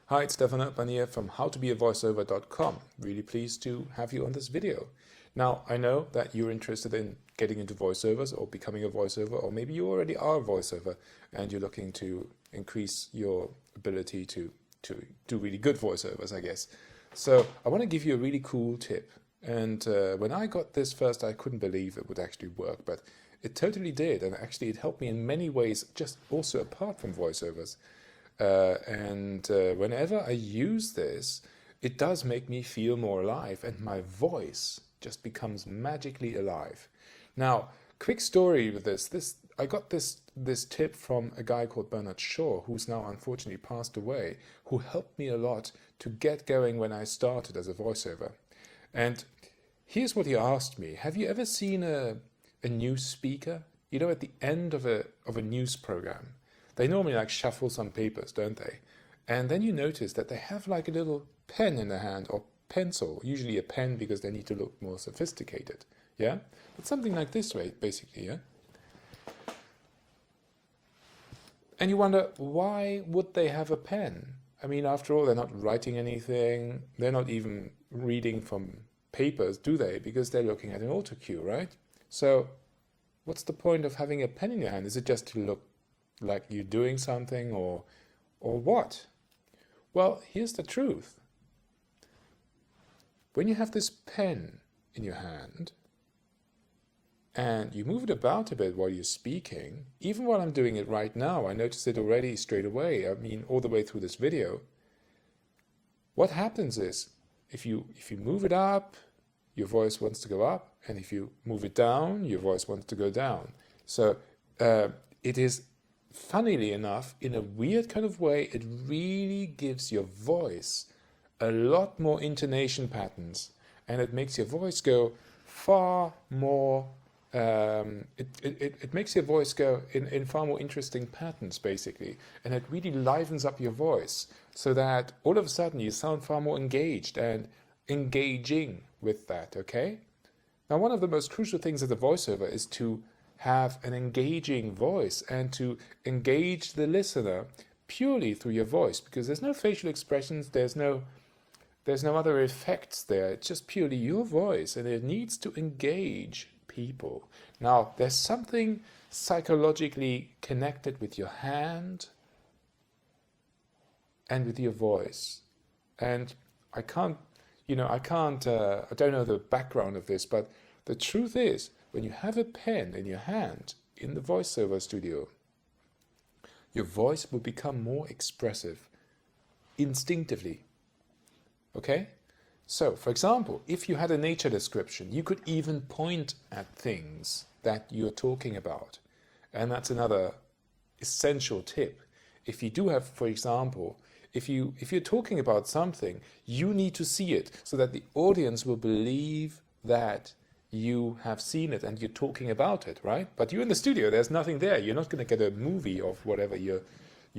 Hi, it's Stefan Urban here from howtobeavoiceover.com. Really pleased to have you on this video. Now, I know that you're interested in getting into voiceovers or becoming a voiceover, or maybe you already are a voiceover and you're looking to increase your ability to do really good voiceovers, I guess. So I want to give you a really cool tip. And when I got this first, I couldn't believe it would actually work, but it totally did. And actually it helped me in many ways, just also apart from voiceovers. Whenever I use this, it does make me feel more alive, and my voice just becomes magically alive. Now, quick story with this. I got this tip from a guy called Bernard Shaw, who's now unfortunately passed away, who helped me a lot to get going when I started as a voiceover. And here's what he asked me: have you ever seen a news speaker? You know, at the end of a news program, they normally like shuffle some papers, don't they? And then you notice that they have like a little pen in their hand, or pencil, usually a pen because they need to look more sophisticated. Yeah? But something like this way, basically, yeah? And you wonder, why would they have a pen? I mean, after all, they're not writing anything. They're not even reading from papers, do they? Because they're looking at an auto cue, right? So what's the point of having a pen in your hand? Is it just to look like you're doing something, or what? Well, here's the truth. When you have this pen in your hand and you move it about a bit while you're speaking, even while I'm doing it right now, I noticed it already straight away, I mean all the way through this video, what happens is if you move it up, your voice wants to go up, and if you move it down, your voice wants to go down. So it is, funnily enough, in a weird kind of way, it really gives your voice a lot more intonation patterns, and it makes your voice go far more, it makes your voice go in far more interesting patterns, basically, and it really livens up your voice so that all of a sudden you sound far more engaged and engaging with that, okay? Now, one of the most crucial things as a voiceover is to have an engaging voice and to engage the listener purely through your voice, because there's no facial expressions, there's no other effects there. It's just purely your voice, and it needs to engage people. Now, there's something psychologically connected with your hand and with your voice. And I don't know the background of this, but the truth is, when you have a pen in your hand in the voiceover studio, your voice will become more expressive instinctively. Okay? So, for example, if you had a nature description, you could even point at things that you're talking about. And that's another essential tip. If you do have, for example, if you're talking about something, you need to see it so that the audience will believe that you have seen it and you're talking about it, right? But you're in the studio, there's nothing there. You're not going to get a movie of whatever you're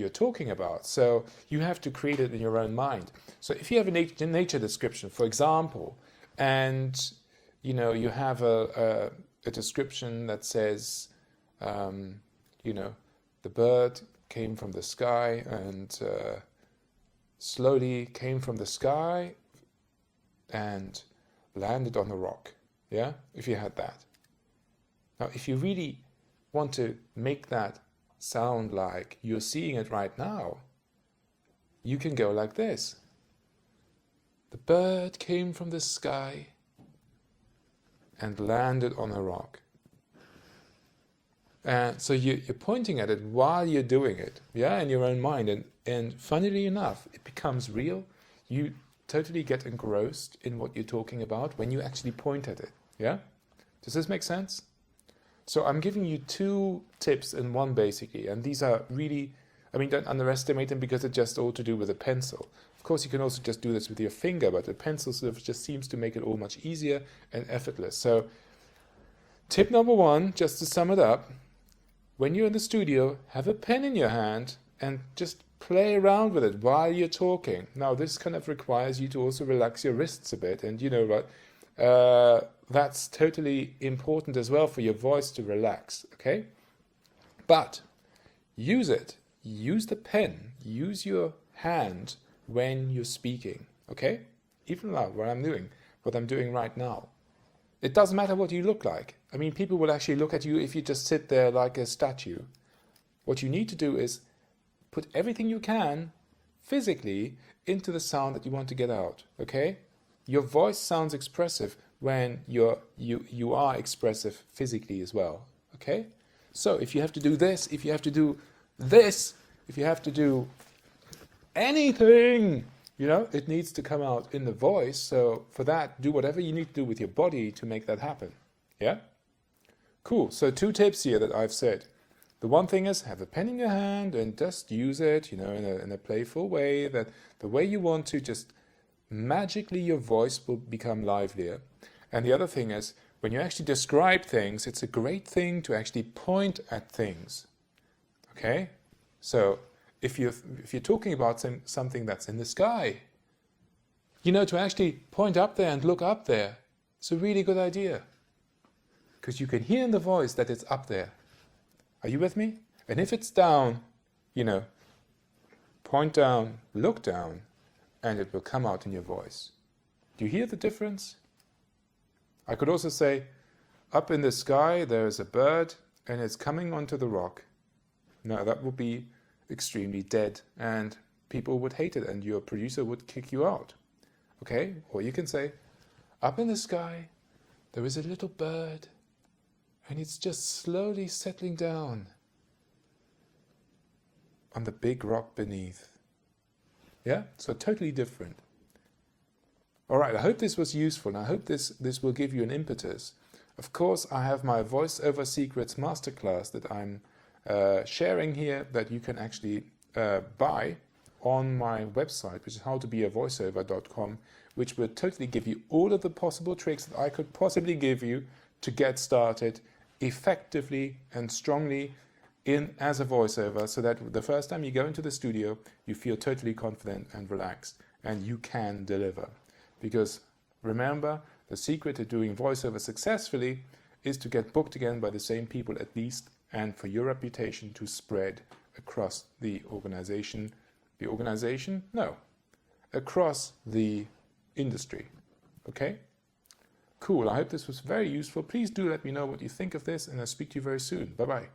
talking about. So you have to create it in your own mind. So if you have a nature description, for example, and you have a description that says, the bird came from the sky and slowly came from the sky and landed on the rock. Yeah, if you had that. Now, if you really want to make that sound like you're seeing it right now, you can go like this. The bird came from the sky and landed on a rock. And so you're pointing at it while you're doing it, yeah, in your own mind. And funnily enough, it becomes real. You totally get engrossed in what you're talking about when you actually point at it. Yeah? Does this make sense? So I'm giving you two tips in one, basically, and these are really, don't underestimate them because it's just all to do with a pencil. Of course, you can also just do this with your finger, but the pencil sort of just seems to make it all much easier and effortless. So tip number one, just to sum it up, when you're in the studio, have a pen in your hand and just play around with it while you're talking. Now, this kind of requires you to also relax your wrists a bit, and that's totally important as well for your voice to relax, okay? But use it. Use the pen. Use your hand when you're speaking, okay? Even now, what I'm doing right now. It doesn't matter what you look like. I mean, people will actually look at you if you just sit there like a statue. What you need to do is put everything you can physically into the sound that you want to get out, okay? Your voice sounds expressive when you are expressive physically as well, okay? So if you have to do this, if you have to do this, if you have to do anything, you know, it needs to come out in the voice. So for that, do whatever you need to do with your body to make that happen. Yeah? Cool. So 2 tips here that I've said. The one thing is have a pen in your hand and just use it, you know, in a playful way, that the way you want to, just magically your voice will become livelier. And the other thing is, when you actually describe things, it's a great thing to actually point at things. Okay? So if you're talking about something that's in the sky, you know, to actually point up there and look up there, it's a really good idea. Because you can hear in the voice that it's up there. Are you with me? And if it's down, you know, point down, look down, and it will come out in your voice. Do you hear the difference? I could also say, up in the sky there is a bird and it's coming onto the rock. Now that would be extremely dead and people would hate it and your producer would kick you out. Okay? Or you can say, up in the sky there is a little bird and it's just slowly settling down on the big rock beneath. Yeah? So totally different. Alright, I hope this was useful and I hope this will give you an impetus. Of course, I have my voiceover secrets masterclass that I'm sharing here that you can actually buy on my website, which is howtobeavoiceover.com, which will totally give you all of the possible tricks that I could possibly give you to get started effectively and strongly as a voiceover, so that the first time you go into the studio, you feel totally confident and relaxed and you can deliver. Because remember, the secret to doing voiceover successfully is to get booked again by the same people at least, and for your reputation to spread across the organization. Across the industry. Okay? Cool, I hope this was very useful. Please do let me know what you think of this and I'll speak to you very soon. Bye-bye.